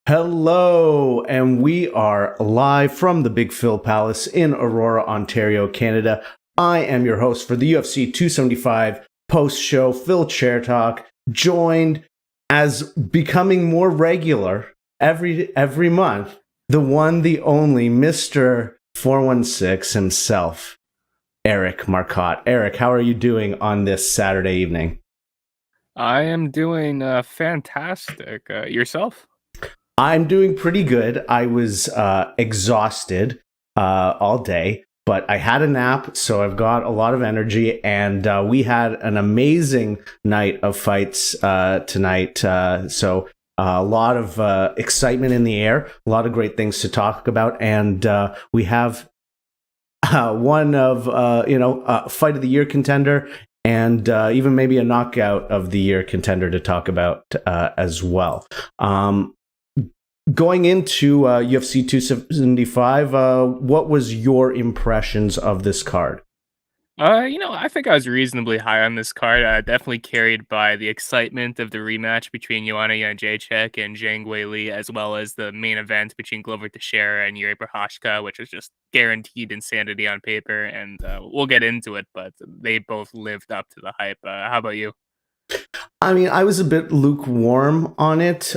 Hello, and we are live from the Big Phil Palace in Aurora, Ontario, Canada. I am your host for the UFC 275 post-show, Phil Chertok, joined as becoming more regular every month, the one, the only, Mr. 416 himself, Eric Marcotte. Eric, how are you doing on this Saturday evening? I am doing fantastic. Yourself? I'm doing pretty good. I was exhausted all day, but I had a nap, so I've got a lot of energy. And we had an amazing night of fights tonight. So a lot of excitement in the air, a lot of great things to talk about. And we have one of, fight of the year contender and even maybe a knockout of the year contender to talk about as well. Going into UFC 275, what was your impressions of this card? I think I was reasonably high on this card. Definitely carried by the excitement of the rematch between Jedrzejczyk and Zhang Weili, as well as the main event between Glover Teixeira and Jiri Prochazka, which was just guaranteed insanity on paper. And we'll get into it, but they both lived up to the hype. How about you? I mean, I was a bit lukewarm on it.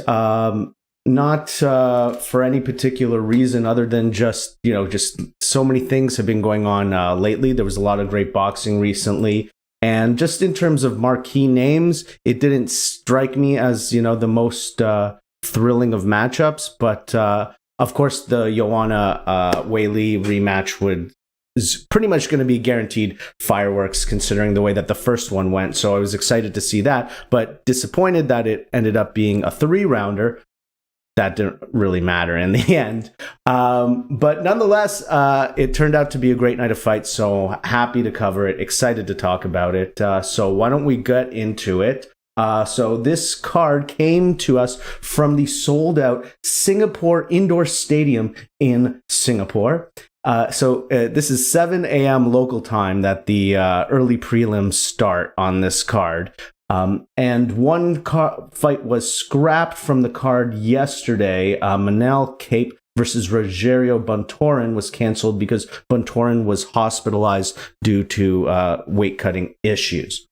Not for any particular reason other than just so many things have been going on lately. There was a lot of great boxing recently, and just in terms of marquee names, it didn't strike me as the most thrilling of matchups. But of course, the Joanna Weili rematch is pretty much going to be guaranteed fireworks, considering the way that the first one went. So I was excited to see that, but disappointed that it ended up being a 3-rounder. That didn't really matter in the end. But nonetheless, it turned out to be a great night of fights. So happy to cover it, excited to talk about it. So why don't we get into it? So this card came to us from the sold out Singapore Indoor Stadium in Singapore. So this is 7 a.m. local time that the early prelims start on this card. And one fight was scrapped from the card yesterday. Manel Cape versus Rogerio Bontorin was canceled because Bontorin was hospitalized due to weight-cutting issues.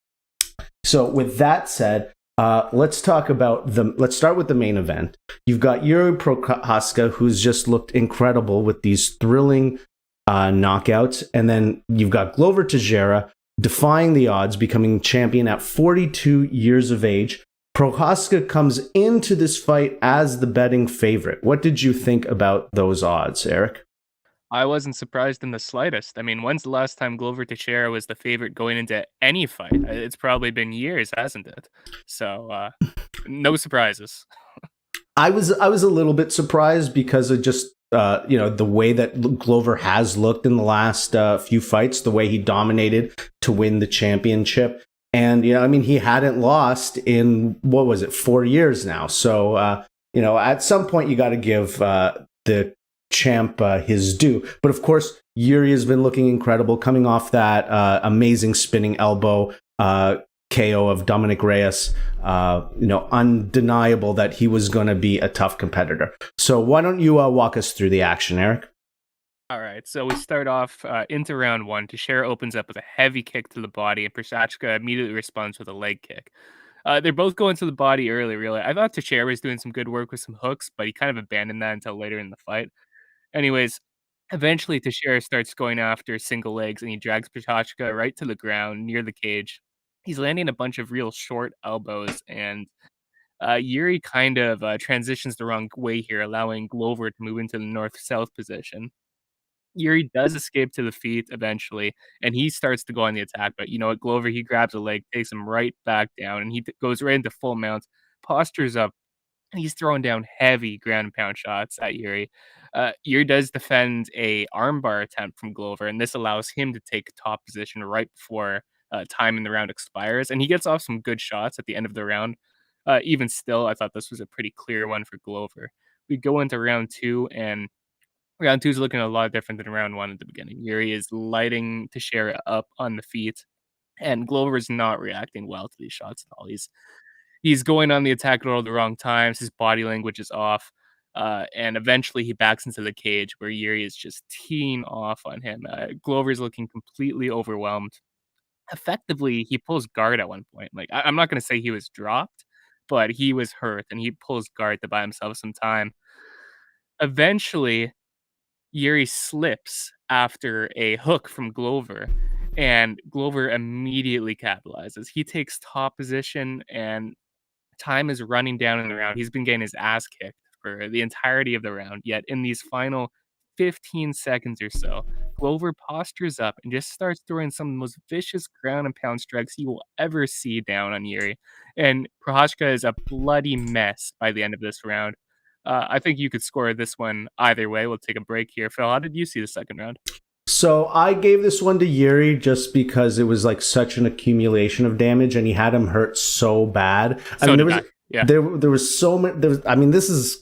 So with that said, let's start with the main event. You've got Jiri Prochazka, who's just looked incredible with these thrilling knockouts. And then you've got Glover Teixeira, defying the odds, becoming champion at 42 years of age. Prochazka comes into this fight as the betting favorite. What did you think about those odds, Eric? I wasn't surprised in the slightest. I mean, when's the last time Glover Teixeira was the favorite going into any fight? It's probably been years, hasn't it? So, no surprises. I was a little bit surprised because of just the way that Glover has looked in the last few fights, the way he dominated to win the championship. And, he hadn't lost in, 4 years now. So, at some point you got to give the champ his due. But of course, Jiri has been looking incredible, coming off that amazing spinning elbow KO of Dominic Reyes. Undeniable that he was going to be a tough competitor. So why don't you walk us through the action, Eric? All right, so we start off into round one. Teixeira opens up with a heavy kick to the body, and Prochazka immediately responds with a leg kick. They're both going to the body early, really. I thought Teixeira was doing some good work with some hooks, but he kind of abandoned that until later in the fight. Anyways, eventually Teixeira starts going after single legs, and he drags Prochazka right to the ground near the cage. He's landing a bunch of real short elbows, and Jiri kind of transitions the wrong way here, allowing Glover to move into the north-south position. Jiri does escape to the feet eventually, and he starts to go on the attack. But you know what? Glover, he grabs a leg, takes him right back down, and he goes right into full mount, postures up, and he's throwing down heavy ground and pound shots at Jiri. Jiri does defend a armbar attempt from Glover, and this allows him to take top position right before time in the round expires. And he gets off some good shots at the end of the round. Even still, I thought this was a pretty clear one for Glover. We go into round two, and round two is looking a lot different than round one at the beginning. Jiri is lighting Teixeira up on the feet. And Glover's not reacting well to these shots at all. He's going on the attack at all the wrong times. His body language is off. And eventually he backs into the cage where Jiri is just teeing off on him. Glover's looking completely overwhelmed. Effectively, he pulls guard at one point. Like, I'm not going to say he was dropped, but he was hurt and he pulls guard to buy himself some time. Eventually, Jiri slips after a hook from Glover, and Glover immediately capitalizes. He takes top position, and time is running down in the round. He's been getting his ass kicked for the entirety of the round, yet in these final 15 seconds or so, Glover postures up and just starts throwing some of the most vicious ground and pound strikes you will ever see down on Jiri. And Prochazka is a bloody mess by the end of this round. I think you could score this one either way. We'll take a break here. Phil, how did you see the second round? So I gave this one to Jiri just because it was like such an accumulation of damage, and he had him hurt so bad. So I mean, did I. Yeah. there was so many. I mean, this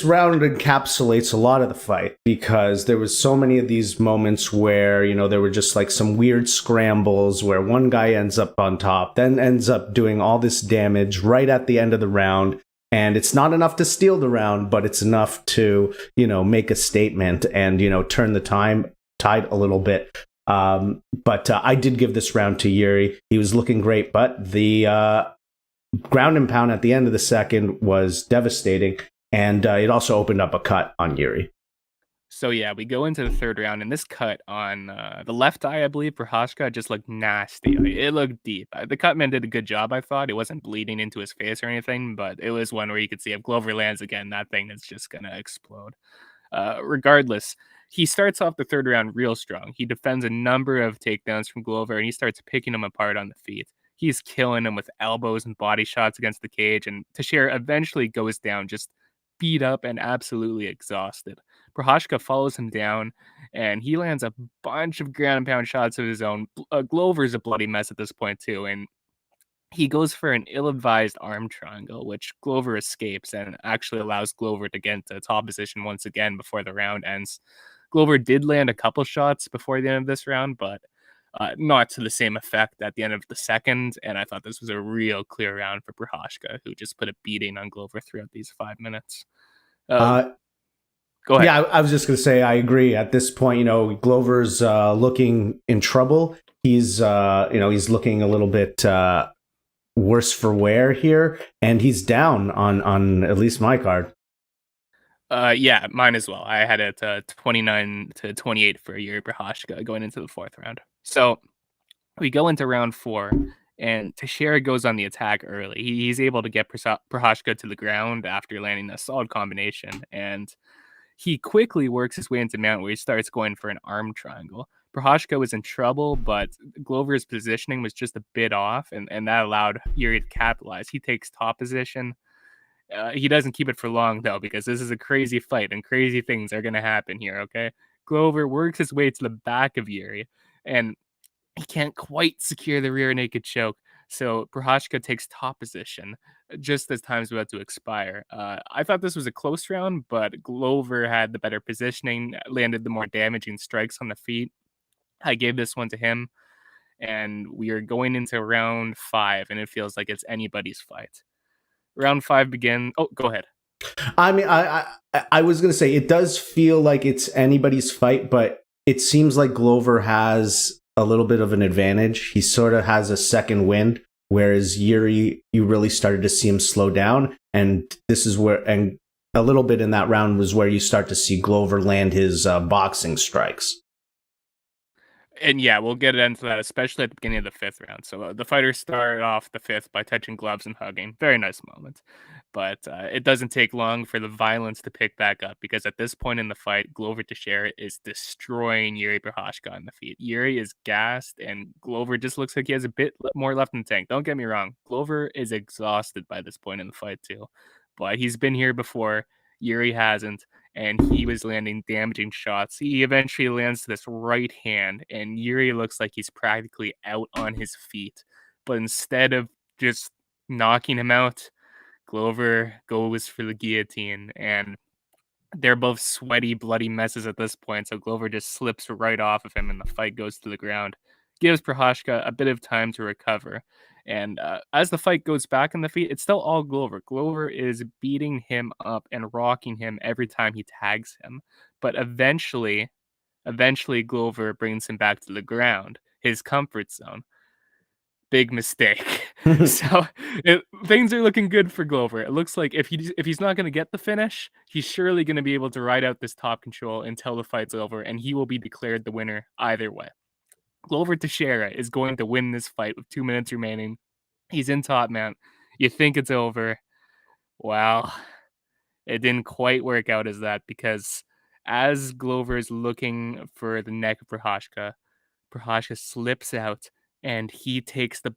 round encapsulates a lot of the fight because there was so many of these moments where, you know, there were just like some weird scrambles where one guy ends up on top, then ends up doing all this damage right at the end of the round. And it's not enough to steal the round, but it's enough to, you know, make a statement and, you know, turn the tide a little bit. But I did give this round to Jiri. He was looking great, but the ground and pound at the end of the second was devastating. And it also opened up a cut on Jiri. So yeah, we go into the third round, and this cut on the left eye, I believe, Prochazka just looked nasty. Like, it looked deep. The cutman did a good job, I thought. It wasn't bleeding into his face or anything, but it was one where you could see if Glover lands again, that thing is just gonna explode. Regardless, he starts off the third round real strong. He defends a number of takedowns from Glover, and he starts picking him apart on the feet. He's killing him with elbows and body shots against the cage, and Teixeira eventually goes down, just beat up and absolutely exhausted. Prochazka follows him down, and he lands a bunch of ground and pound shots of his own. Glover's a bloody mess at this point too, and he goes for an ill-advised arm triangle, which Glover escapes and actually allows Glover to get into top position once again before the round ends. Glover did land a couple shots before the end of this round, but not to the same effect at the end of the second. And I thought this was a real clear round for Prochazka, who just put a beating on Glover throughout these 5 minutes. Go ahead. Yeah, I was just going to say, I agree. At this point, you know, Glover's looking in trouble. He's, you know, he's looking a little bit worse for wear here, and he's down on at least my card. Yeah, mine as well. I had it 29-28 for Jiri Prochazka going into the fourth round. So we go into round 4, and Teixeira goes on the attack early. He's able to get Prochazka to the ground after landing a solid combination, and he quickly works his way into mount where he starts going for an arm triangle. Prochazka was in trouble, but Glover's positioning was just a bit off, and that allowed Jiri to capitalize. He takes top position. He doesn't keep it for long, though, because this is a crazy fight, and crazy things are going to happen here, okay? Glover works his way to the back of Jiri, and he can't quite secure the rear naked choke. So Prochazka takes top position just as time's about to expire. I thought this was a close round, but Glover had the better positioning, landed the more damaging strikes on the feet. I gave this one to him, and we are going into round 5, and it feels like it's anybody's fight. Round 5 begin. Oh, go ahead. I mean, I was going to say, it does feel like it's anybody's fight, but it seems like Glover has a little bit of an advantage. He sort of has a second wind, whereas Jiri, you really started to see him slow down. And this is where, and a little bit in that round was where you start to see Glover land his boxing strikes. And yeah, we'll get into that, especially at the beginning of the 5th round. So the fighters start off the 5th by touching gloves and hugging. Very nice moment. But it doesn't take long for the violence to pick back up, because at this point in the fight, Glover Teixeira is destroying Jiri Prochazka on the feet. Jiri is gassed, and Glover just looks like he has a bit more left in the tank. Don't get me wrong. Glover is exhausted by this point in the fight too. But he's been here before. Jiri hasn't, and he was landing damaging shots. He eventually lands this right hand, and Jiri looks like he's practically out on his feet. But instead of just knocking him out, Glover goes for the guillotine, and they're both sweaty, bloody messes at this point, so Glover just slips right off of him, and the fight goes to the ground. gives Prochazka a bit of time to recover. And as the fight goes back on the feet, it's still all Glover. Glover is beating him up and rocking him every time he tags him. But eventually Glover brings him back to the ground, his comfort zone. Big mistake. So things are looking good for Glover. It looks like if he's not going to get the finish, he's surely going to be able to ride out this top control until the fight's over, and he will be declared the winner either way. Glover Teixeira is going to win this fight with 2 minutes remaining. He's in top mount. You think it's over. Well, it didn't quite work out as that, because as Glover's looking for the neck of Prochazka slips out and he takes the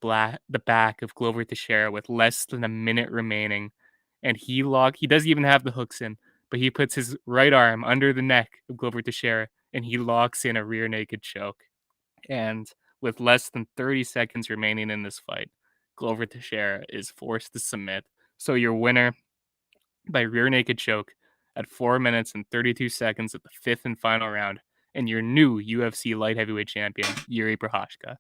back of Glover Teixeira with less than a minute remaining. And he doesn't even have the hooks in, but he puts his right arm under the neck of Glover Teixeira and he locks in a rear naked choke. And with less than 30 seconds remaining in this fight, Glover Teixeira is forced to submit. So your winner by rear naked choke at 4 minutes and 32 seconds at the fifth and final round, and your new UFC light heavyweight champion, Jiri Prochazka.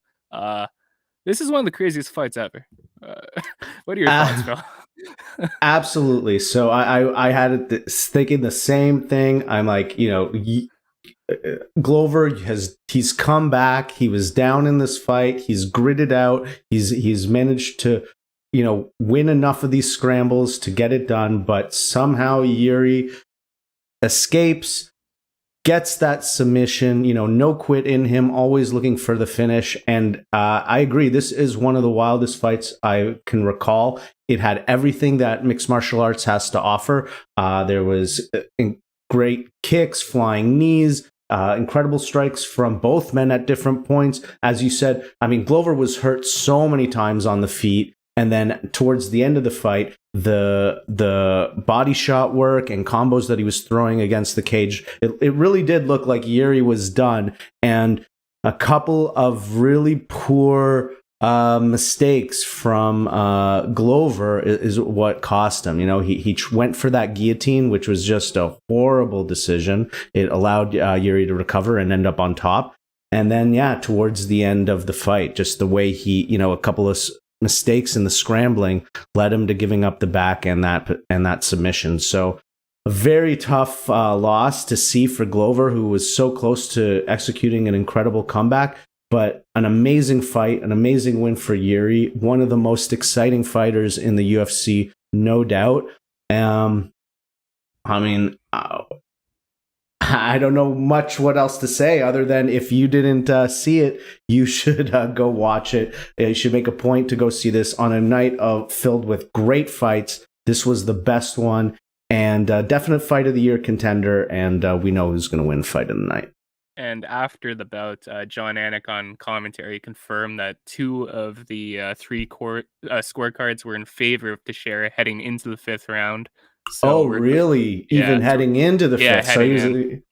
This is one of the craziest fights ever. What are your thoughts, Phil? Absolutely. So I had thinking the same thing. I'm like, Glover he's come back. He was down in this fight. He's gritted out. He's managed to win enough of these scrambles to get it done. But somehow Jiri escapes, gets that submission, no quit in him, always looking for the finish. And I agree, this is one of the wildest fights I can recall. It had everything that mixed martial arts has to offer. There was great kicks, flying knees, incredible strikes from both men at different points. As you said, Glover was hurt so many times on the feet. And then towards the end of the fight, the body shot work and combos that he was throwing against the cage, it really did look like Jiri was done. And a couple of really poor mistakes from Glover is what cost him. He went for that guillotine, which was just a horrible decision. It allowed Jiri to recover and end up on top. And then, towards the end of the fight, just the way he, a couple of mistakes in the scrambling led him to giving up the back and that submission. So a very tough loss to see for Glover, who was so close to executing an incredible comeback. But an amazing fight, an amazing win for Jiri, one of the most exciting fighters in the UFC, no doubt. I don't know much what else to say other than if you didn't see it, you should go watch it. You should make a point to go see this on a night filled with great fights. This was the best one, and definite fight of the year contender, and we know who's going to win fight of the night. And after the bout, John Anik on commentary confirmed that 2 of the 3 scorecards were in favor of Teixeira heading into the 5th round. So really? Even heading into the 5th?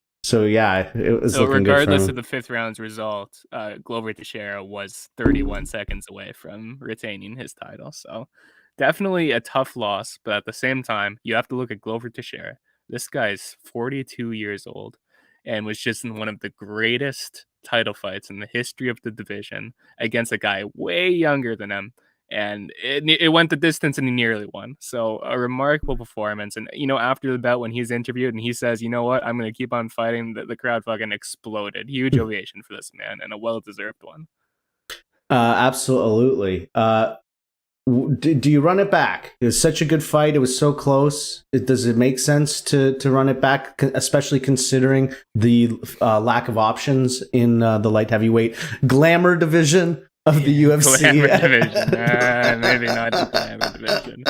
It was looking regardless good of the 5th round's result, Glover Teixeira was 31 seconds away from retaining his title. So definitely a tough loss, but at the same time, you have to look at Glover Teixeira. This guy's 42 years old and was just in one of the greatest title fights in the history of the division against a guy way younger than him. And it went the distance and he nearly won. So a remarkable performance. And, after the bout, when he's interviewed and he says, you know what, I'm going to keep on fighting, the crowd fucking exploded. Huge ovation for this man, and a well-deserved one. Absolutely. Do you run it back? It was such a good fight. It was so close. Does it make sense to run it back, especially considering the lack of options in the light heavyweight glamour division of the UFC? Glamour division. Maybe not the glamour division.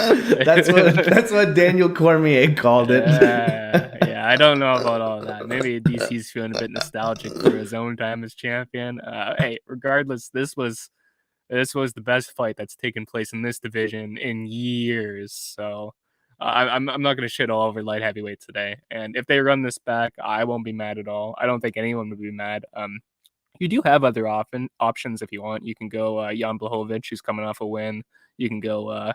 That's what Daniel Cormier called it. Yeah, I don't know about all that. Maybe DC's feeling a bit nostalgic for his own time as champion. Hey, regardless, this was the best fight that's taken place in this division in years. So I'm not going to shit all over light heavyweight today. And if they run this back, I won't be mad at all. I don't think anyone would be mad. You do have other options if you want. You can go Jan Blachowicz, who's coming off a win. You can go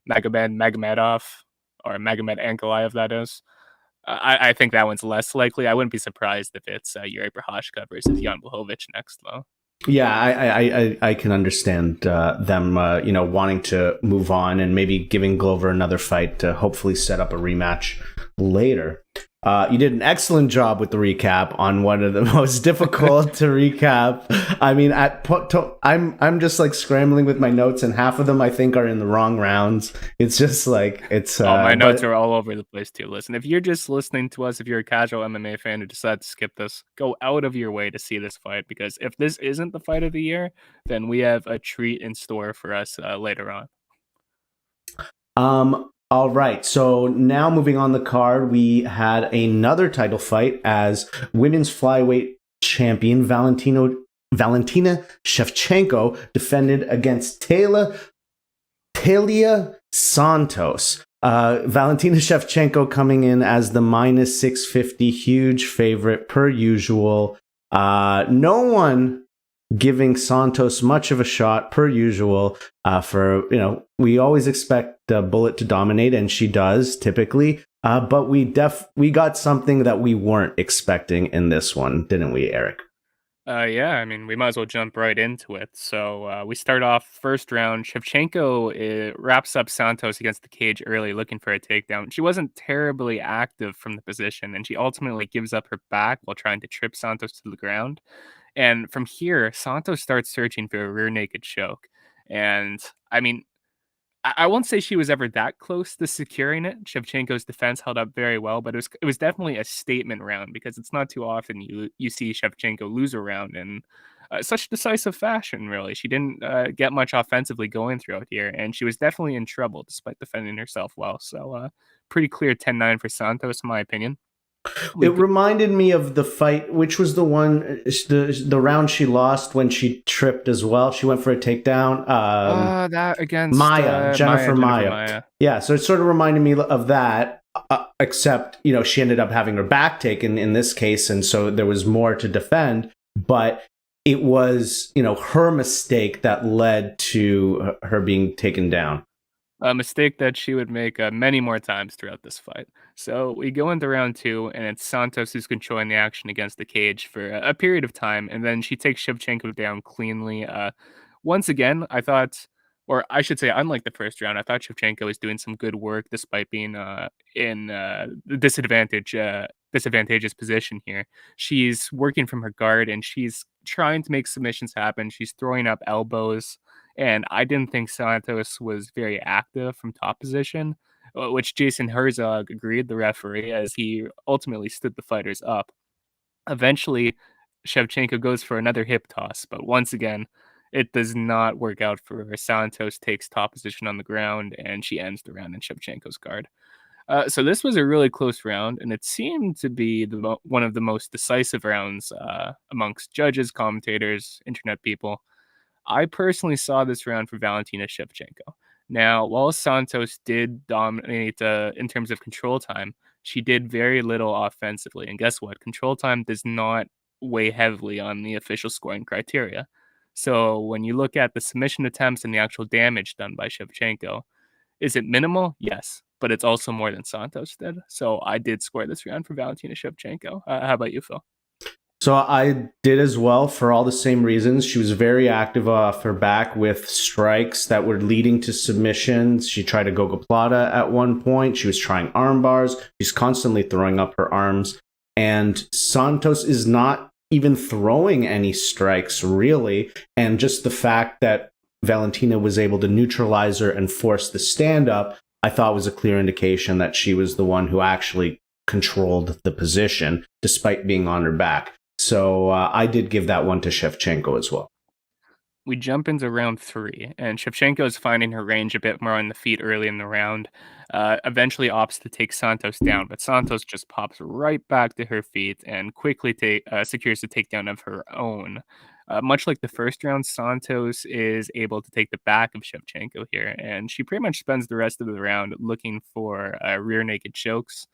Magomedov, or Magomed Ankalaev, that is. I think that one's less likely. I wouldn't be surprised if it's Jiri Prochazka versus Jan Blachowicz next, though. Yeah, I can understand them, wanting to move on and maybe giving Glover another fight to hopefully set up a rematch later. You did an excellent job with the recap on one of the most difficult to recap. I mean, I'm just like scrambling with my notes, and half of them I think are in the wrong rounds. It's just like it's. My notes are all over the place too. Listen, if you're just listening to us, if you're a casual MMA fan who decides to skip this, go out of your way to see this fight, because if this isn't the fight of the year, then we have a treat in store for us later on. All right. So now moving on the card, we had another title fight as women's flyweight champion Valentina Shevchenko defended against Talia Santos. Valentina Shevchenko coming in as the minus 650, huge favorite per usual. No one giving Santos much of a shot per usual. We always expect Bullet to dominate, and she does typically. But we got something that we weren't expecting in this one, didn't we, Eric? Yeah, I mean, we might as well jump right into it. So we start off first round. Shevchenko wraps up Santos against the cage early, looking for a takedown. She wasn't terribly active from the position, and she ultimately gives up her back while trying to trip Santos to the ground. And from here, Santos starts searching for a rear naked choke. And I mean, I won't say she was ever that close to securing it. Shevchenko's defense held up very well, but it was definitely a statement round, because it's not too often you see Shevchenko lose a round in such decisive fashion. Really, she didn't get much offensively going throughout here, and she was definitely in trouble despite defending herself well. So pretty clear 10-9 for Santos, in my opinion. It reminded me of the fight, which was the one, the round she lost when she tripped as well. She went for a takedown. That against Jennifer Maia. Yeah, so it sort of reminded me of that, except, she ended up having her back taken in this case, and so there was more to defend. But it was, her mistake that led to her being taken down. A mistake that she would make many more times throughout this fight. So we go into round two, and it's Santos who's controlling the action against the cage for a period of time, and then she takes Shevchenko down cleanly. Once again, I thought, or I should say, unlike the first round, I thought Shevchenko was doing some good work despite being in the disadvantageous position here. She's working from her guard, and she's trying to make submissions happen. She's throwing up elbows. And I didn't think Santos was very active from top position, which Jason Herzog agreed, the referee, as he ultimately stood the fighters up. Eventually, Shevchenko goes for another hip toss, but once again, it does not work out for her. Santos takes top position on the ground, and she ends the round in Shevchenko's guard. So this was a really close round, and it seemed to be one of the most decisive rounds amongst judges, commentators, internet people. I personally saw this round for Valentina Shevchenko. Now, while Santos did dominate in terms of control time, she did very little offensively. And guess what? Control time does not weigh heavily on the official scoring criteria. So when you look at the submission attempts and the actual damage done by Shevchenko, is it minimal? Yes, but it's also more than Santos did. So I did score this round for Valentina Shevchenko. How about you, Phil? So I did as well, for all the same reasons. She was very active off her back with strikes that were leading to submissions. She tried a gogoplata at one point. She was trying arm bars. She's constantly throwing up her arms. And Santos is not even throwing any strikes, really. And just the fact that Valentina was able to neutralize her and force the stand-up, I thought was a clear indication that she was the one who actually controlled the position, despite being on her back. So I did give that one to Shevchenko as well. We jump into round three, and Shevchenko is finding her range a bit more on the feet early in the round. Eventually opts to take Santos down, but Santos just pops right back to her feet and quickly secures the takedown of her own. Much like the first round, Santos is able to take the back of Shevchenko here, and she pretty much spends the rest of the round looking for rear naked chokes.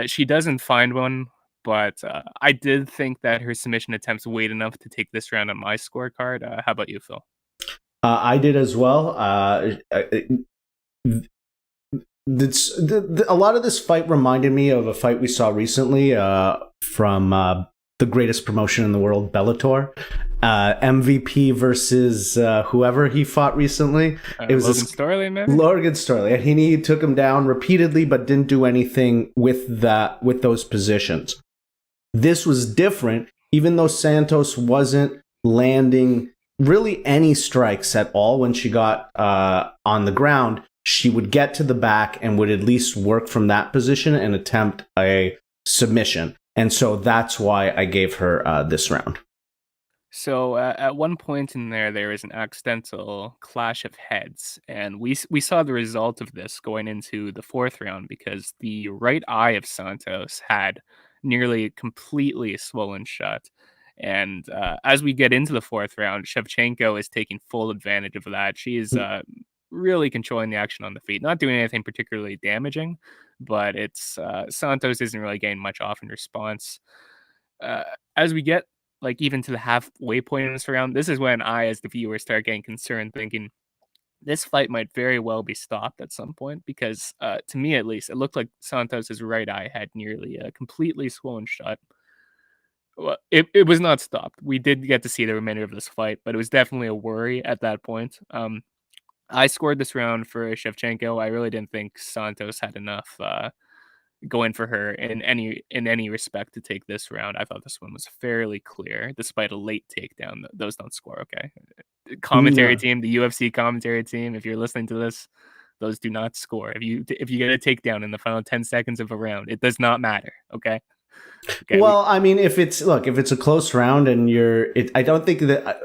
She doesn't find one, but I did think that her submission attempts weighed enough to take this round on my scorecard. How about you, Phil? I did as well. A lot of this fight reminded me of a fight we saw recently from the greatest promotion in the world, Bellator. MVP versus whoever he fought recently. It was Logan Storley, maybe? Logan Storley. And he took him down repeatedly, but didn't do anything with those positions. This was different, even though Santos wasn't landing really any strikes at all when she got on the ground. She would get to the back and would at least work from that position and attempt a submission. And so that's why I gave her this round. So at one point in there was an accidental clash of heads, and we saw the result of this going into the fourth round because the right eye of Santos had nearly completely swollen shut. And as we get into the fourth round, Shevchenko is taking full advantage of that. She is really controlling the action on the feet, not doing anything particularly damaging, but it's Santos isn't really getting much off in response. As we get like even to the halfway point in this round, this is when I, as the viewer, start getting concerned, thinking this fight might very well be stopped at some point because, to me at least, it looked like Santos's right eye had nearly completely swollen shut. Well, it was not stopped. We did get to see the remainder of this fight, but it was definitely a worry at that point. I scored this round for Shevchenko. I really didn't think Santos had enough going for her in any respect to take this round. I thought this one was fairly clear, despite a late takedown. Those don't score, okay? Commentary team, the UFC commentary team, if you're listening to this, those do not score. If you get a takedown in the final 10 seconds of a round, it does not matter, okay? Well, I mean, if it's a close round and I don't think that.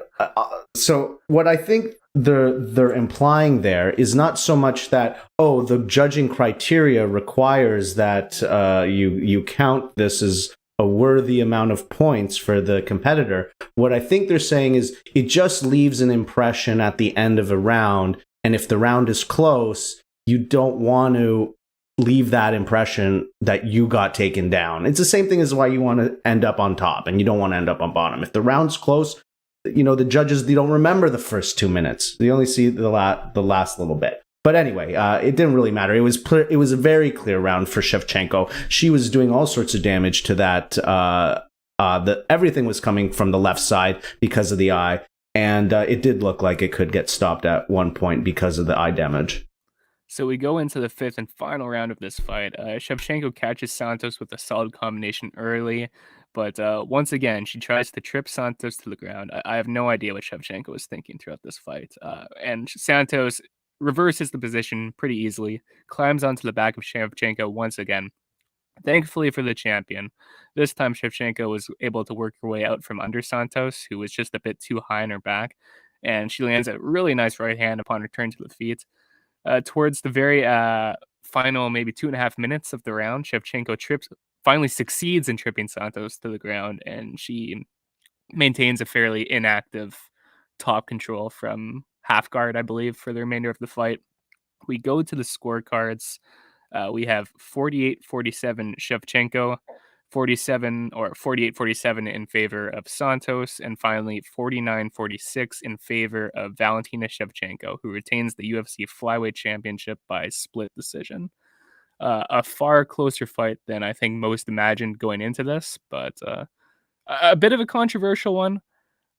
So what I think they're implying there is not so much that the judging criteria requires that you count this as a worthy amount of points for the competitor. What I think they're saying is it just leaves an impression at the end of a round, and if the round is close, you don't want to leave that impression that you got taken down. It's the same thing as why you want to end up on top and you don't want to end up on bottom. If the round's close, the judges, they don't remember the first 2 minutes. They only see the last little bit. But anyway, it didn't really matter. It was a very clear round for Shevchenko. She was doing all sorts of damage to that. Everything was coming from the left side because of the eye. And it did look like it could get stopped at one point because of the eye damage. So we go into the fifth and final round of this fight. Shevchenko catches Santos with a solid combination early, but once again, she tries to trip Santos to the ground. I have no idea what Shevchenko was thinking throughout this fight. And Santos reverses the position pretty easily, climbs onto the back of Shevchenko once again. Thankfully for the champion, this time Shevchenko was able to work her way out from under Santos, who was just a bit too high on her back, and she lands a really nice right hand upon return to the feet. Towards the very final maybe 2.5 minutes of the round, Shevchenko finally succeeds in tripping Santos to the ground, and she maintains a fairly inactive top control from half guard, I believe, for the remainder of the fight. We go to the scorecards. We have 48-47 Shevchenko, 48-47 in favor of Santos, and finally 49-46 in favor of Valentina Shevchenko, who retains the UFC flyweight championship by split decision. A far closer fight than I think most imagined going into this, but a bit of a controversial one.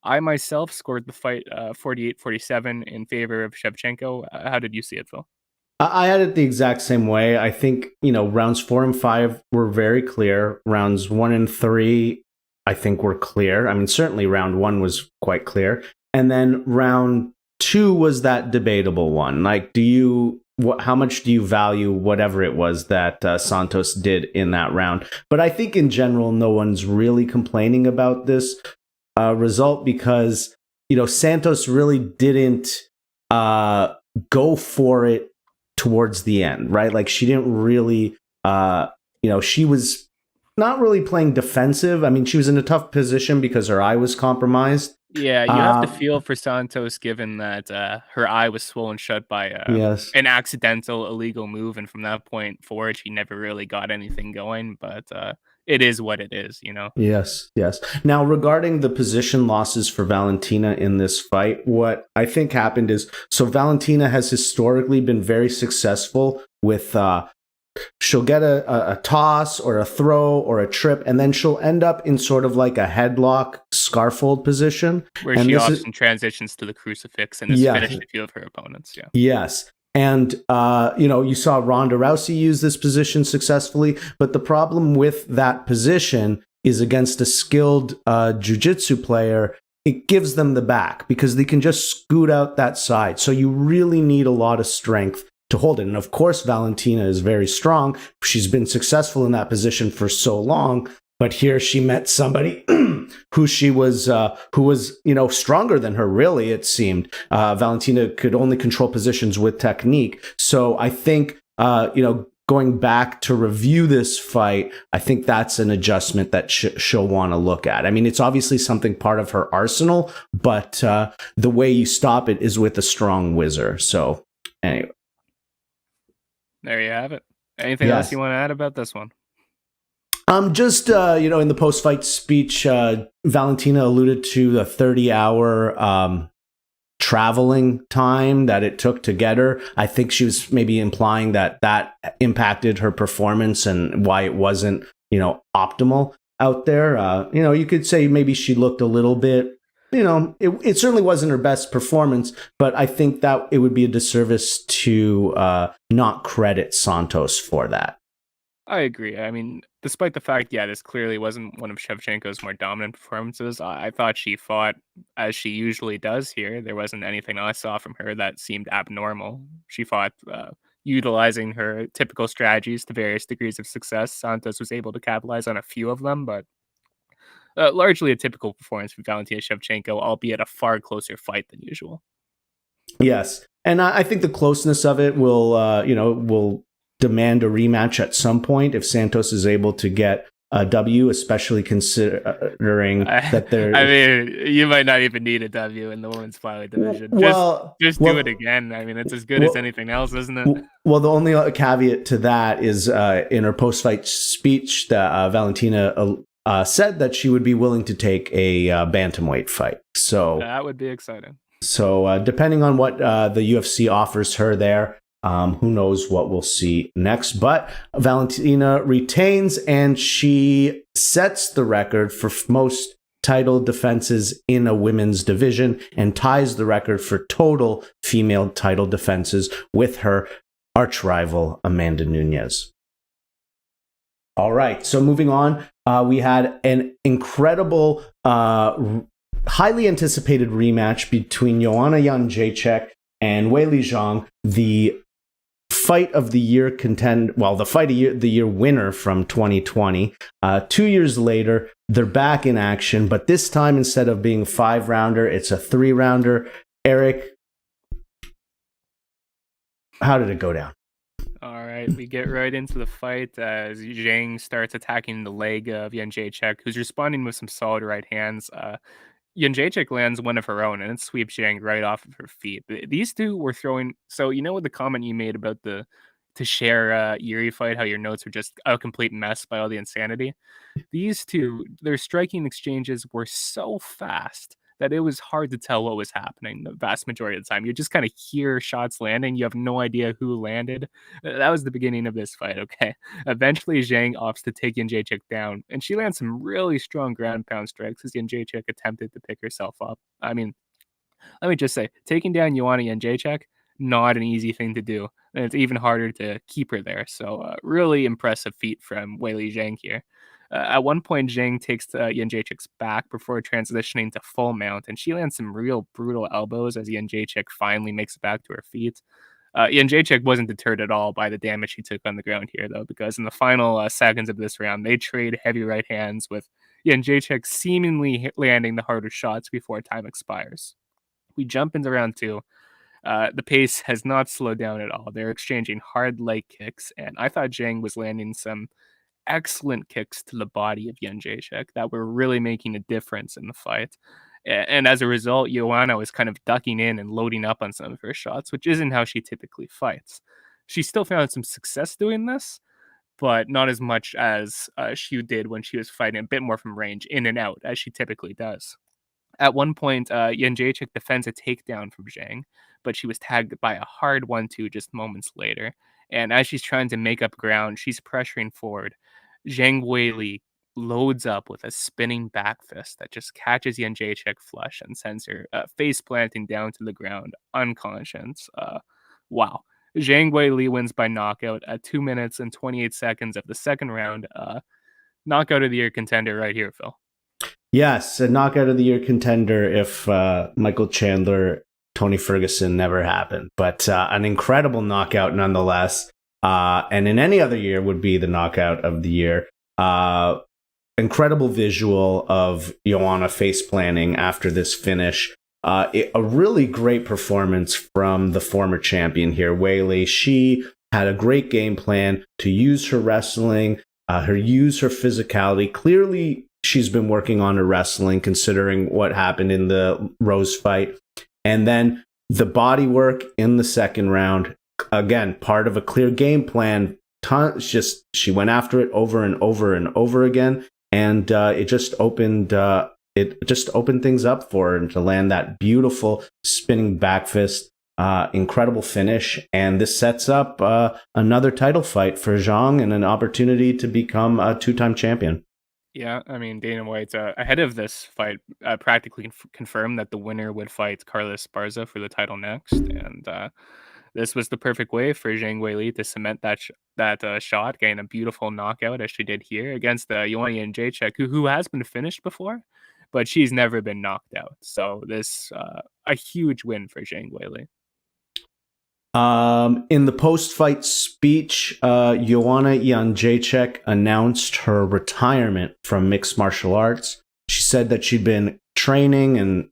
I myself scored the fight 48-47 in favor of Shevchenko. How did you see it, Phil? I had it the exact same way. I think, rounds 4 and 5 were very clear. Rounds 1 and 3, I think, were clear. I mean, certainly round 1 was quite clear. And then round 2 was that debatable one. Like, how much do you value whatever it was that Santos did in that round? But I think in general, no one's really complaining about this result because, Santos really didn't go for it towards the end, right? Like she didn't really, she was not really playing defensive. I mean, she was in a tough position because her eye was compromised. Yeah, you have to feel for Santos given that her eye was swollen shut by an accidental illegal move. And from that point forward, she never really got anything going. But it is what it is, Yes. Now, regarding the position losses for Valentina in this fight, what I think happened is, so Valentina has historically been very successful with she'll get a toss or a throw or a trip, and then she'll end up in sort of like a headlock scarfold position. Where And she this is often transitions to the crucifix and has yeah, finished a few of her opponents. Yeah. yes. And, you saw Ronda Rousey use this position successfully. But the problem with that position is against a skilled jiu-jitsu player, it gives them the back because they can just scoot out that side. So you really need a lot of strength to hold it. And of course, Valentina is very strong. She's been successful in that position for so long. But here she met somebody who was stronger than her. Really, it seemed Valentina could only control positions with technique. So I think going back to review this fight, I think that's an adjustment that she'll want to look at. I mean, it's obviously something part of her arsenal, but the way you stop it is with a strong whizzer. So anyway, there you have it. Anything yes. else you want to add about this one? Just in the post-fight speech, Valentina alluded to the 30-hour traveling time that it took to get her. I think she was maybe implying that impacted her performance and why it wasn't, optimal out there. You could say maybe she looked a little bit, it certainly wasn't her best performance, but I think that it would be a disservice to not credit Santos for that. I agree. I mean, despite the fact, this clearly wasn't one of Shevchenko's more dominant performances. I thought she fought as she usually does here. There wasn't anything I saw from her that seemed abnormal. She fought utilizing her typical strategies to various degrees of success. Santos was able to capitalize on a few of them, but largely a typical performance from Valentina Shevchenko, albeit a far closer fight than usual. Yes. And I think the closeness of it will demand a rematch at some point if Santos is able to get a W, especially considering that there. I mean, you might not even need a W in the women's flyweight division. Just do it again. I mean, it's as good as anything else, isn't it? Well, the only caveat to that is in her post-fight speech that Valentina said that she would be willing to take a bantamweight fight. So that would be exciting. So depending on what the UFC offers her there, who knows what we'll see next. But Valentina retains, and she sets the record for most title defenses in a women's division and ties the record for total female title defenses with her arch rival, Amanda Nunes. All right, so moving on, we had an incredible, highly anticipated rematch between Joanna Jedrzejczyk and Weili Zhang, the fight of the year the year winner from 2020. 2 years later, they're back in action, but this time instead of being a 5-rounder, it's a 3-rounder. Eric, how did it go down? All right, we get right into the fight as Zhang starts attacking the leg of Jedrzejczyk, who's responding with some solid right hands. Jedrzejczyk lands one of her own and it sweeps Zhang right off of her feet. These two were throwing. So, the comment you made about the Teixeira Jiri fight, how your notes were just a complete mess by all the insanity. These two, their striking exchanges were so fast that it was hard to tell what was happening the vast majority of the time. You just kind of hear shots landing. You have no idea who landed. That was the beginning of this fight, okay? Eventually, Zhang opts to take Jedrzejczyk down, and she lands some really strong ground pound strikes as Jedrzejczyk attempted to pick herself up. I mean, let me just say, taking down Joanna Jedrzejczyk, not an easy thing to do. And it's even harder to keep her there. So really impressive feat from Weili Zhang here. At one point, Zhang takes Jedrzejczyk's back before transitioning to full mount, and she lands some real brutal elbows as Jedrzejczyk finally makes it back to her feet. Jedrzejczyk wasn't deterred at all by the damage she took on the ground here, though, because in the final seconds of this round, they trade heavy right hands with Jedrzejczyk seemingly landing the harder shots before time expires. We jump into round 2. The pace has not slowed down at all. They're exchanging hard leg kicks, and I thought Zhang was landing some excellent kicks to the body of Jedrzejczyk that were really making a difference in the fight. And as a result, Joanna was kind of ducking in and loading up on some of her shots, which isn't how she typically fights. She still found some success doing this, but not as much as she did when she was fighting a bit more from range, in and out, as she typically does. At one point, Jedrzejczyk defends a takedown from Zhang, but she was tagged by a hard 1-2 just moments later. And as she's trying to make up ground, she's pressuring forward. Zhang Weili loads up with a spinning back fist that just catches Jedrzejczyk flush and sends her face planting down to the ground, unconscious. Wow. Zhang Weili wins by knockout at 2 minutes and 28 seconds of the second round. Knockout of the year contender right here, Phil. Yes, a knockout of the year contender if Michael Chandler, Tony Ferguson never happened. But an incredible knockout nonetheless. And in any other year would be the knockout of the year. Incredible visual of Joanna face planting after this finish. A really great performance from the former champion here, Weili. She had a great game plan to use her wrestling, use her physicality. Clearly, she's been working on her wrestling, considering what happened in the Rose fight. And then the body work in the second round, again, part of a clear game plan. She went after it over and over and over again, and it just opened things up for her to land that beautiful spinning back fist. Incredible finish, and this sets up another title fight for Zhang and an opportunity to become a two-time champion. Yeah, I mean, Dana White, ahead of this fight, practically confirmed that the winner would fight Carlos Esparza for the title next, and this was the perfect way for Zhang Weili to cement that shot, getting a beautiful knockout as she did here against Joanna Jedrzejczyk, who has been finished before, but she's never been knocked out. So this a huge win for Zhang Weili. In the post-fight speech, Joanna Jedrzejczyk announced her retirement from mixed martial arts. She said that she'd been training and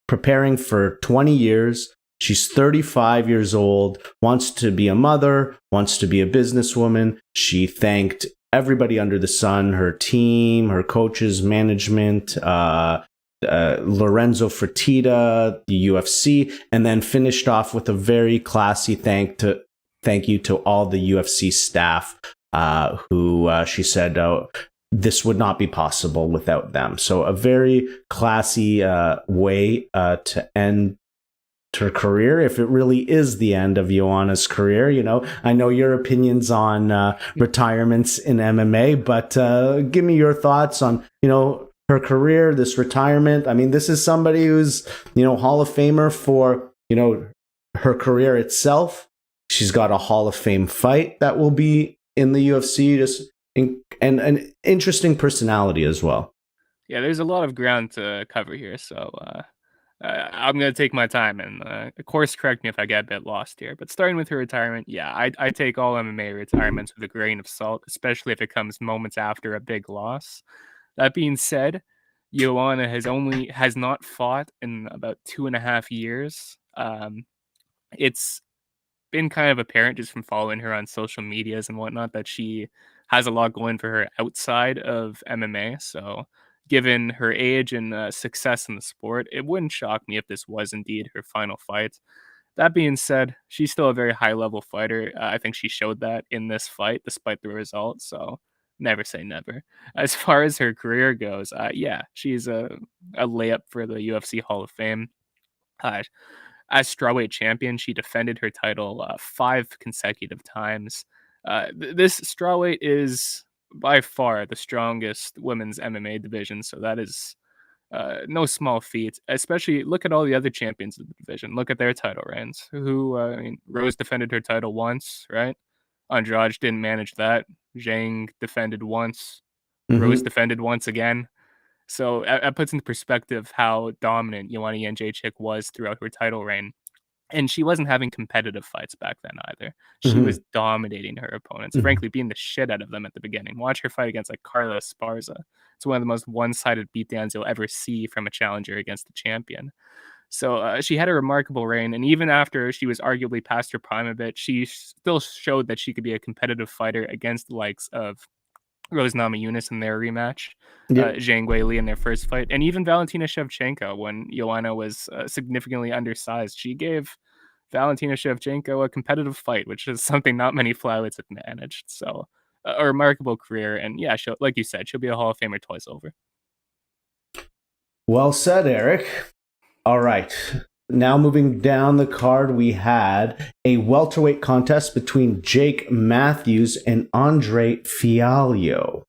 preparing for 20 years. She's 35 years old, wants to be a mother, wants to be a businesswoman. She thanked everybody under the sun, her team, her coaches, management, Lorenzo Fertitta, the UFC, and then finished off with a very classy thank you to all the UFC staff who she said this would not be possible without them. So a very classy way to end her career, if it really is the end of Joanna's career. You know, I know your opinions on retirements in MMA, but give me your thoughts on, her career, this retirement. I mean, this is somebody who's, Hall of Famer for, her career itself. She's got a Hall of Fame fight that will be in the UFC, and an interesting personality as well. Yeah, there's a lot of ground to cover here, so I'm going to take my time and, of course, correct me if I get a bit lost here. But starting with her retirement, yeah, I take all MMA retirements with a grain of salt, especially if it comes moments after a big loss. That being said, Joanna has not fought in about 2.5 years. It's been kind of apparent just from following her on social medias and whatnot that she has a lot going for her outside of MMA. So, given her age and success in the sport, it wouldn't shock me if this was indeed her final fight. That being said, she's still a very high level fighter. I think she showed that in this fight, despite the result. So, never say never. As far as her career goes, yeah, she's a layup for the UFC Hall of Fame. Uh, as strawweight champion, she defended her title 5 consecutive times. This strawweight is by far the strongest women's MMA division, so that is no small feat. Especially look at all the other champions of the division. Look at their title reigns. Rose defended her title once, right? Andrade didn't manage that. Zhang defended once. Rose defended once again. So that puts into perspective how dominant Joanna Jedrzejczyk was throughout her title reign. And she wasn't having competitive fights back then either. She was dominating her opponents, frankly, beating the shit out of them at the beginning. Watch her fight against like Carlos Esparza. It's one of the most one-sided beatdowns you'll ever see from a challenger against a champion. So she had a remarkable reign, and even after she was arguably past her prime a bit, she still showed that she could be a competitive fighter against the likes of Rose Namajunas in their rematch, Zhang Weili in their first fight, and even Valentina Shevchenko when Joanna was significantly undersized. She gave Valentina Shevchenko a competitive fight, which is something not many flyweights have managed. So a remarkable career, and yeah, like you said, she'll be a Hall of Famer twice over. Well said, Eric. All right. Now moving down the card, we had a welterweight contest between Jake Matthews and Andre Fialho.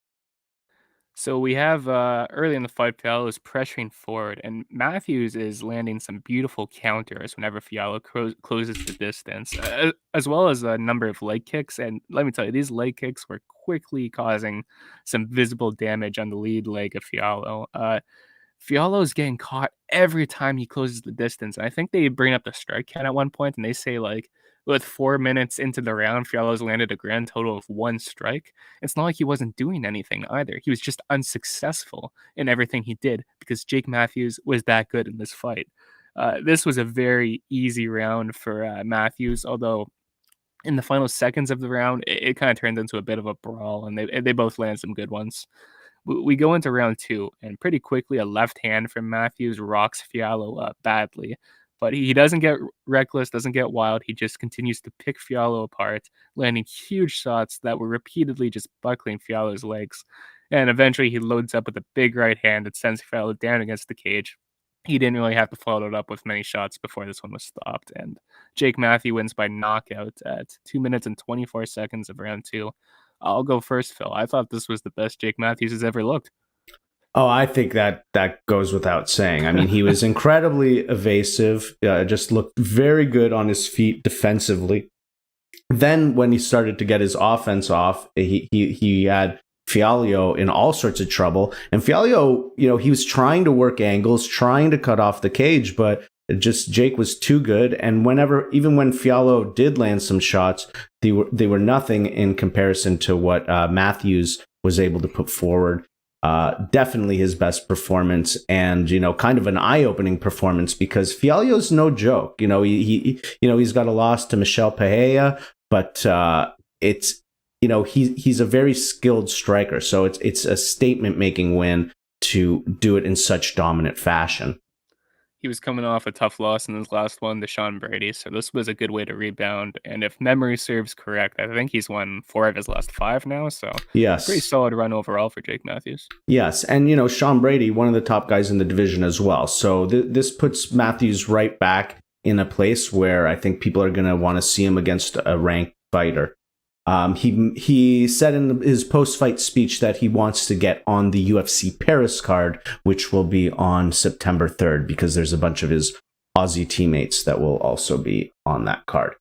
So we have early in the fight, Fialho is pressuring forward, and Matthews is landing some beautiful counters whenever Fialho closes the distance, as well as a number of leg kicks. And let me tell you, these leg kicks were quickly causing some visible damage on the lead leg of Fialho. Fialho is getting caught every time he closes the distance. And I think they bring up the strike count at one point, and they say like with 4 minutes into the round, Fialho's landed a grand total of 1 strike. It's not like he wasn't doing anything either. He was just unsuccessful in everything he did because Jake Matthews was that good in this fight. This was a very easy round for Matthews, although in the final seconds of the round, it kind of turned into a bit of a brawl, and they both landed some good ones. We go into round 2, and pretty quickly a left hand from Matthews rocks Fialho up badly. But he doesn't get reckless, doesn't get wild. He just continues to pick Fialho apart, landing huge shots that were repeatedly just buckling Fialho's legs. And eventually he loads up with a big right hand that sends Fialho down against the cage. He didn't really have to follow it up with many shots before this one was stopped. And Jake Matthews wins by knockout at 2 minutes and 24 seconds of round 2. I'll go first, Phil. I thought this was the best Jake Matthews has ever looked. Oh, I think that goes without saying. I mean, he was incredibly evasive, just looked very good on his feet defensively. Then when he started to get his offense off, he had Fialho in all sorts of trouble. And Fialho, he was trying to work angles, trying to cut off the cage, but just Jake was too good. And even when Fialho did land some shots, they were nothing in comparison to what Matthews was able to put forward. Definitely his best performance, and kind of an eye-opening performance, because Fialho's no joke. He's got a loss to Michel Pereira, but it's he's a very skilled striker, so it's a statement-making win to do it in such dominant fashion. He was coming off a tough loss in his last one to Sean Brady, so this was a good way to rebound. And if memory serves correct, I think he's won 4 of his last 5 now, so yes, pretty solid run overall for Jake Matthews. Yes, and Sean Brady, one of the top guys in the division as well. So this puts Matthews right back in a place where I think people are going to want to see him against a ranked fighter. He said in his post-fight speech that he wants to get on the UFC Paris card, which will be on September 3rd, because there's a bunch of his Aussie teammates that will also be on that card.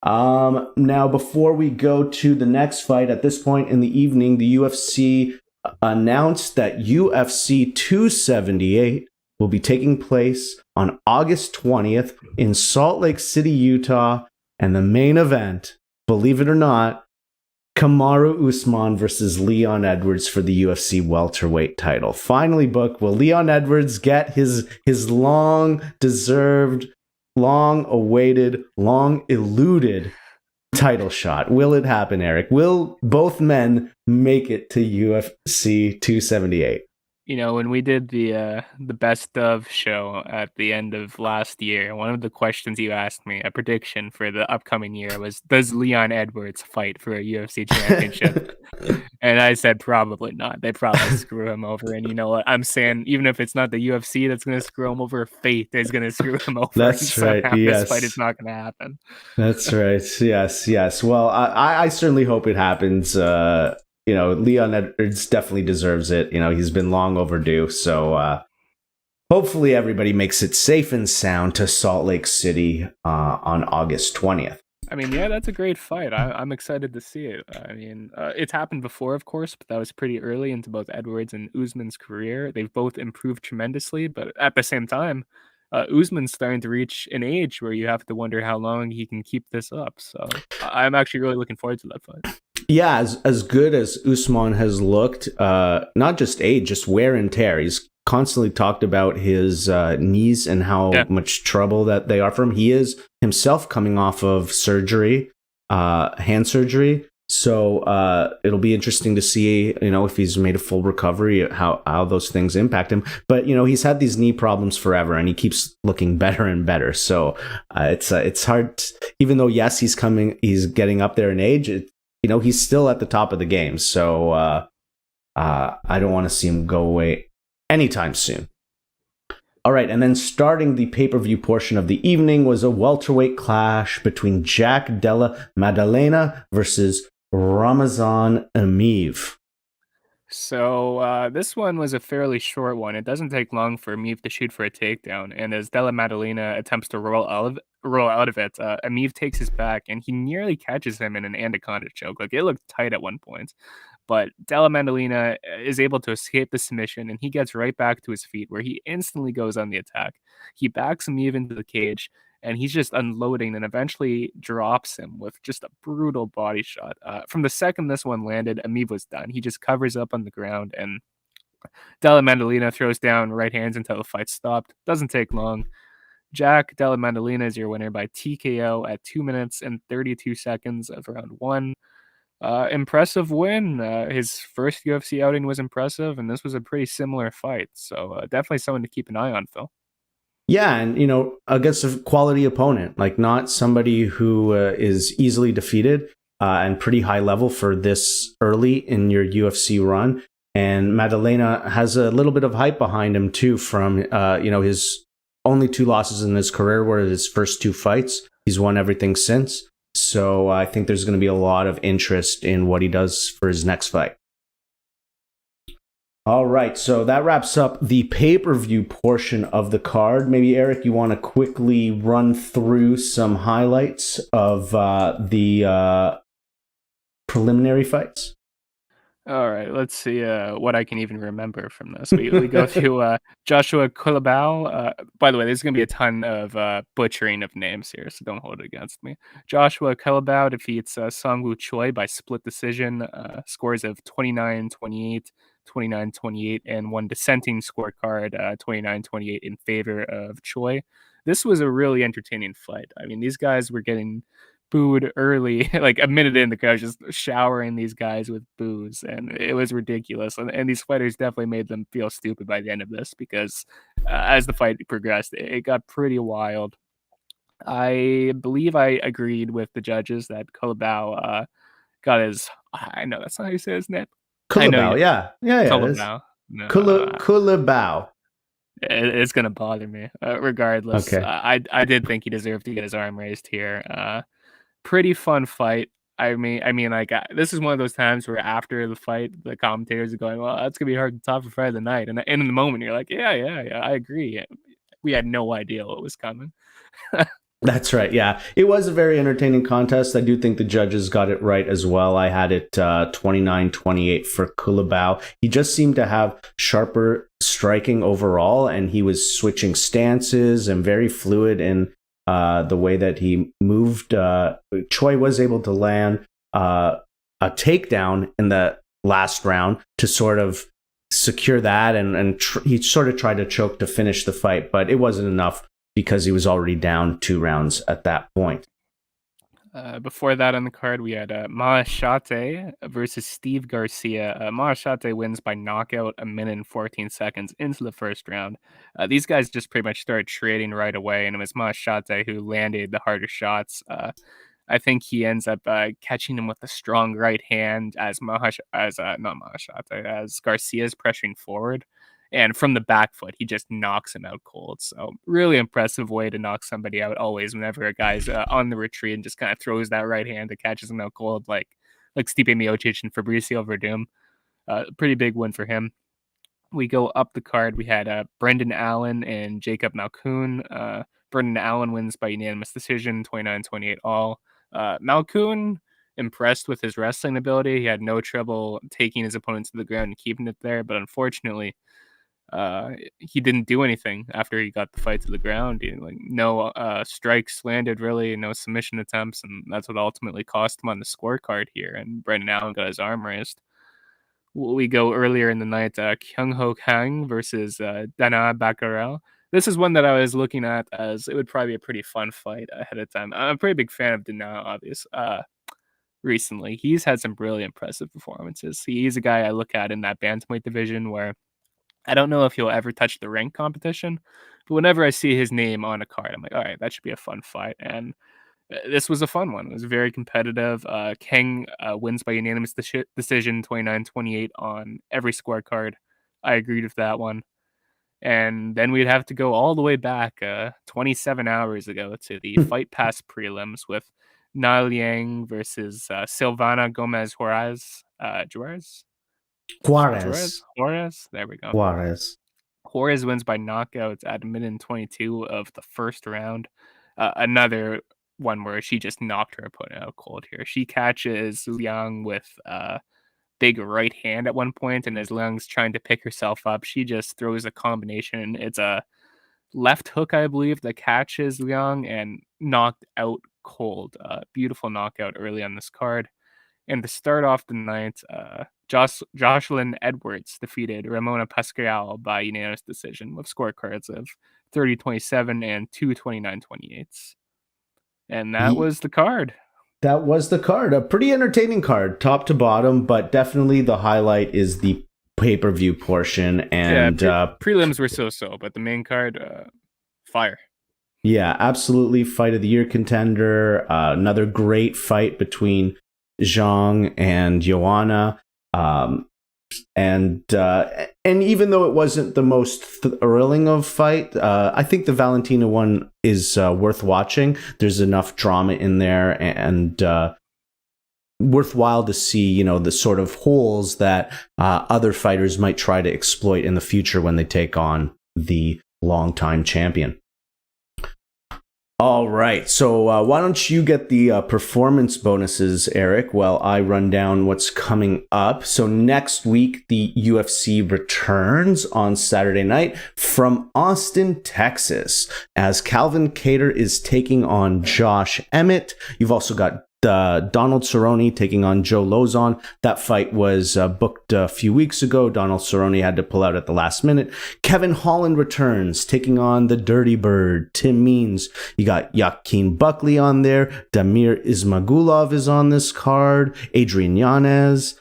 Now, before we go to the next fight, at this point in the evening, the UFC announced that UFC 278 will be taking place on August 20th in Salt Lake City, Utah, and the main event, believe it or not, Kamaru Usman versus Leon Edwards for the UFC welterweight title. Finally booked. Will Leon Edwards get his long-deserved, long-awaited, long-eluded title shot? Will it happen, Eric? Will both men make it to UFC 278? When we did the best of show at the end of last year, one of the questions you asked me, a prediction for the upcoming year, was, does Leon Edwards fight for a UFC championship? And I said probably not. They probably screw him over. And you know what? I'm saying, even if it's not the UFC that's going to screw him over, fate is going to screw him over. That's right. Yes. This fight is not going to happen. That's right. Yes. Well, I certainly hope it happens. Leon Edwards definitely deserves it. He's been long overdue. So hopefully everybody makes it safe and sound to Salt Lake City on August 20th. I mean, yeah, that's a great fight. I'm excited to see it. I mean, it's happened before, of course, but that was pretty early into both Edwards and Usman's career. They've both improved tremendously, but at the same time, Usman's starting to reach an age where you have to wonder how long he can keep this up. So I'm actually really looking forward to that fight. Yeah, as good as Usman has looked, not just age, just wear and tear. He's constantly talked about his knees and how much trouble that they are for him. He is himself coming off of surgery, hand surgery. So it'll be interesting to see, if he's made a full recovery, how those things impact him. But he's had these knee problems forever, and he keeps looking better and better. So it's hard. Even though yes, he's getting up there in age. He's still at the top of the game. So I don't want to see him go away anytime soon. All right, and then starting the pay-per-view portion of the evening was a welterweight clash between Jack Della Maddalena versus Ramazan Amiv. So this one was a fairly short one. It doesn't take long for Amiv to shoot for a takedown, and as Della Maddalena attempts to roll out of it, Amiv takes his back, and he nearly catches him in an anaconda choke. Like, it looked tight at one point, but Della Maddalena is able to escape the submission, and he gets right back to his feet, where he instantly goes on the attack. He backs Amiv into the cage, and he's just unloading and eventually drops him with just a brutal body shot. From the second this one landed, Amiv was done. He just covers up on the ground, and Della Maddalena throws down right hands until the fight stopped. Doesn't take long. Jack Della Maddalena is your winner by TKO at 2 minutes and 32 seconds of round one. Impressive win. His first UFC outing was impressive, and this was a pretty similar fight. So definitely someone to keep an eye on, Phil. Yeah, and against a quality opponent, like not somebody who is easily defeated and pretty high level for this early in your UFC run. And Maddalena has a little bit of hype behind him too, from his only 2 losses in his career were his first 2 fights. He's won everything since. So I think there's going to be a lot of interest in what he does for his next fight. All right, so that wraps up the pay-per-view portion of the card. Maybe, Eric, you want to quickly run through some highlights of the preliminary fights? All right, let's see what I can even remember from this. We go through Joshua Kulabau. By the way, there's going to be a ton of butchering of names here, so don't hold it against me. Joshua Kulabau defeats Songwoo Choi by split decision, scores of 29-28, 29-28, and one dissenting scorecard, 29-28 in favor of Choi. This was a really entertaining fight. I mean, these guys were getting booed early, like a minute in, the crowd just showering these guys with booze, and it was ridiculous. And these fighters definitely made them feel stupid by the end of this because as the fight progressed, it got pretty wild. I believe I agreed with the judges that Kolobau got his. I know that's not how you say his name. I know you. Kulabau, yeah, it is. Kolobau. No, Kulabau. it's gonna bother me. Regardless, Okay. I did think he deserved to get his arm raised here. Pretty fun fight. Like this is one of those times where after the fight, the commentators are going, "Well, that's gonna be hard to top for Friday the night," and in the moment, you're like, "Yeah, I agree." We had no idea what was coming. That's right. Yeah. It was a very entertaining contest. I do think the judges got it right as well. I had it 29-28 for Kulabau. He just seemed to have sharper striking overall, and he was switching stances and very fluid in the way that he moved. Choi was able to land a takedown in the last round to sort of secure that, and he sort of tried to choke to finish the fight, but it wasn't enough because he was already down 2 rounds at that point. Before that on the card, we had Mahashate versus Steve Garcia. Mahashate wins by knockout a minute and 14 seconds into the first round. These guys just pretty much started trading right away, and it was Mahashate who landed the harder shots. I think he ends up catching him with a strong right hand as Garcia's pressuring forward. And from the back foot, he just knocks him out cold. So really impressive way to knock somebody out always whenever a guy's on the retreat and just kind of throws that right hand that catches him out cold like Stipe Miocic and Fabricio Verdum. Pretty big win for him. We go up the card. We had Brendan Allen and Jacob Malkoon. Brendan Allen wins by unanimous decision, 29-28 all. Malkoon, impressed with his wrestling ability. He had no trouble taking his opponent to the ground and keeping it there, but unfortunately, he didn't do anything after he got the fight to the ground. No strikes landed, really, no submission attempts, and that's what ultimately cost him on the scorecard here. And Brendan Allen got his arm raised. We go earlier in the night, Kyung Ho Kang versus Dana Baccarel. This is one that I was looking at as it would probably be a pretty fun fight ahead of time. I'm a pretty big fan of Dana, obvious. Recently, he's had some really impressive performances. He's a guy I look at in that bantamweight division where I don't know if he'll ever touch the rank competition, but whenever I see his name on a card, I'm like, all right, that should be a fun fight. And this was a fun one. It was very competitive. Kang wins by unanimous decision, 29-28 on every scorecard. I agreed with that one. And then we'd have to go all the way back 27 hours ago to the Fight Pass prelims with Na Liang versus Silvana Gomez Juarez. Juarez. Juarez. There we go. Juarez. Juarez wins by knockout at a minute 22 of the first round. Another one where she just knocked her opponent out cold here. She catches Liang with big right hand at one point, and as Liang's trying to pick herself up, she just throws a combination. It's a left hook, I believe, that catches Liang and knocked out cold. Beautiful knockout early on this card. And to start off the night, Jocelyn Edwards defeated Ramona Pascual by unanimous decision with scorecards of 30-27 and 229-28. And that was the card. That was the card. A pretty entertaining card, top to bottom, but definitely the highlight is the pay-per-view portion. And prelims were so, but the main card, fire. Yeah, absolutely. Fight of the year contender. Another great fight between Zhang and Joanna. And even though it wasn't the most thrilling of fight, I think the Valentina one is worth watching. There's enough drama in there and worthwhile to see, the sort of holes that other fighters might try to exploit in the future when they take on the longtime champion. All right, so why don't you get the performance bonuses, Eric, while I run down what's coming up. So next week, the UFC returns on Saturday night from Austin, Texas, as Calvin Kattar is taking on Josh Emmett. You've also got Donald Cerrone taking on Joe Lozon. That fight was booked a few weeks ago. Donald Cerrone had to pull out at the last minute. Kevin Holland returns, taking on the Dirty Bird, Tim Means. You got Joaquin Buckley on there. Damir Ismagulov is on this card. Adrian Yanez.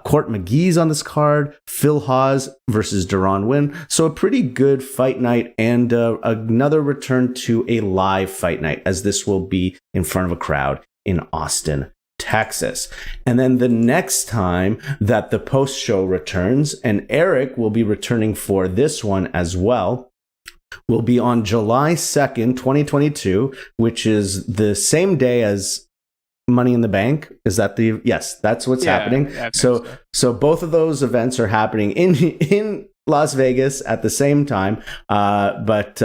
Court McGee's on this card. Phil Hawes versus Deron Wynn. So a pretty good fight night and another return to a live fight night, as this will be in front of a crowd in Austin, Texas. And then the next time that the post show returns, and Eric will be returning for this one as well, will be on July 2nd, 2022, which is the same day as Money in the Bank. Is that yes, that's what's happening. So both of those events are happening in Las Vegas at the same time, but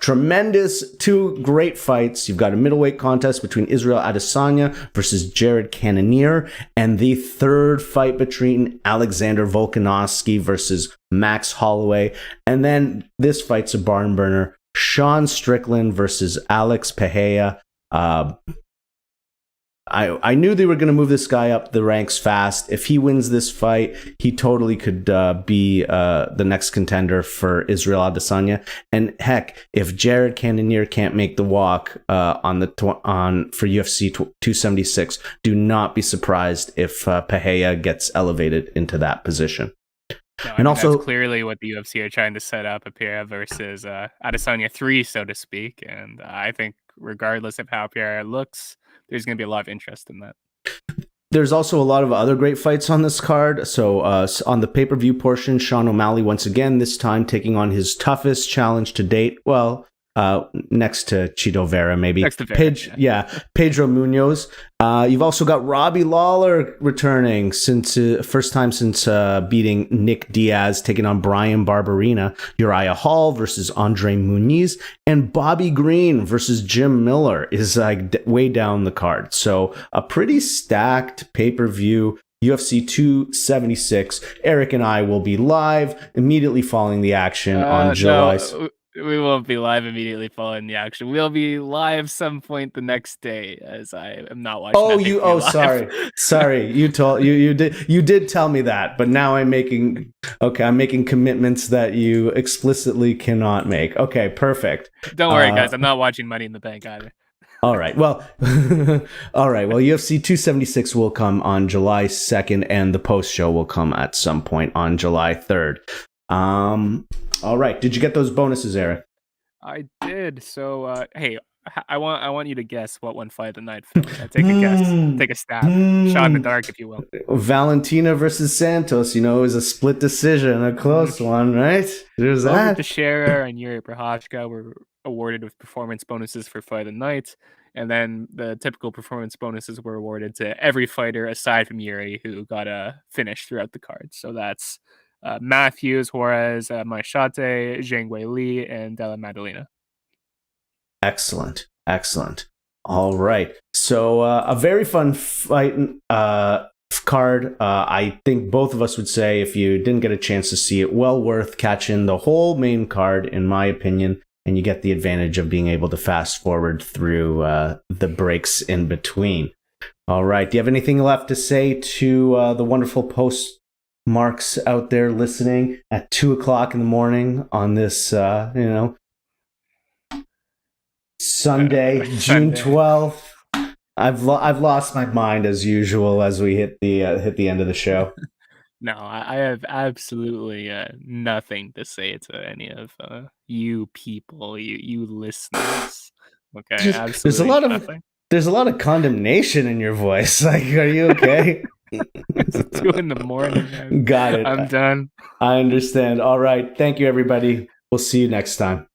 tremendous, two great fights. You've got a middleweight contest between Israel Adesanya versus Jared Cannonier, and the third fight between Alexander Volkanovski versus Max Holloway. And then this fight's a barn burner: Sean Strickland versus Alex Pereira. I knew they were going to move this guy up the ranks fast. If he wins this fight, he totally could be the next contender for Israel Adesanya. And heck, if Jared Cannonier can't make the walk for UFC 276, do not be surprised if Pereira gets elevated into that position. No, and also, that's clearly what the UFC are trying to set up: Pereira versus Adesanya 3, so to speak. And I think regardless of how Pereira looks, there's going to be a lot of interest in that. There's also a lot of other great fights on this card. So on the pay-per-view portion, Sean O'Malley once again, this time taking on his toughest challenge to date. Well, next to Chito Vera, maybe. Next to Vera, Pedro Munoz. You've also got Robbie Lawler returning first time since beating Nick Diaz, taking on Brian Barberina. Uriah Hall versus Andre Muniz, and Bobby Green versus Jim Miller is way down the card. So a pretty stacked pay-per-view. UFC 276. Eric and I will be live immediately following the action on July. No. We won't be live immediately following the action. We'll be live some point the next day, as I am not watching. Sorry. You did tell me that, but now I'm making commitments that you explicitly cannot make. Okay, perfect. Don't worry, guys. I'm not watching Money in the Bank either. All right. Well, UFC 276 will come on July 2nd, and the post show will come at some point on July 3rd. All right. Did you get those bonuses, Eric? I did. So, hey, I want you to guess what one fight of the night, Phil. Take a guess. Take a stab. Shot in the dark, if you will. Valentina versus Santos, it was a split decision, a close one, right? There's Glover that. Teixeira and Jiri Prochazka were awarded with performance bonuses for fight of the night. And then the typical performance bonuses were awarded to every fighter aside from Yuri, who got a finish throughout the card. So that's Matthews, Juarez, Marcotte, Zhang Li, and Della Maddalena. Excellent. All right. So a very fun fight card. I think both of us would say, if you didn't get a chance to see it, well worth catching the whole main card, in my opinion. And you get the advantage of being able to fast forward through the breaks in between. All right. Do you have anything left to say to the wonderful postmarks out there listening at 2:00 in the morning on this, Sunday, June 12th? I've lost my mind as usual as we hit the end of the show. No, I have absolutely nothing to say to any of you people, you listeners. Okay, absolutely There's a lot of condemnation in your voice. Like, are you okay? It's 2 a.m, man. Got it. I'm done. I understand. All right. Thank you, everybody. We'll see you next time.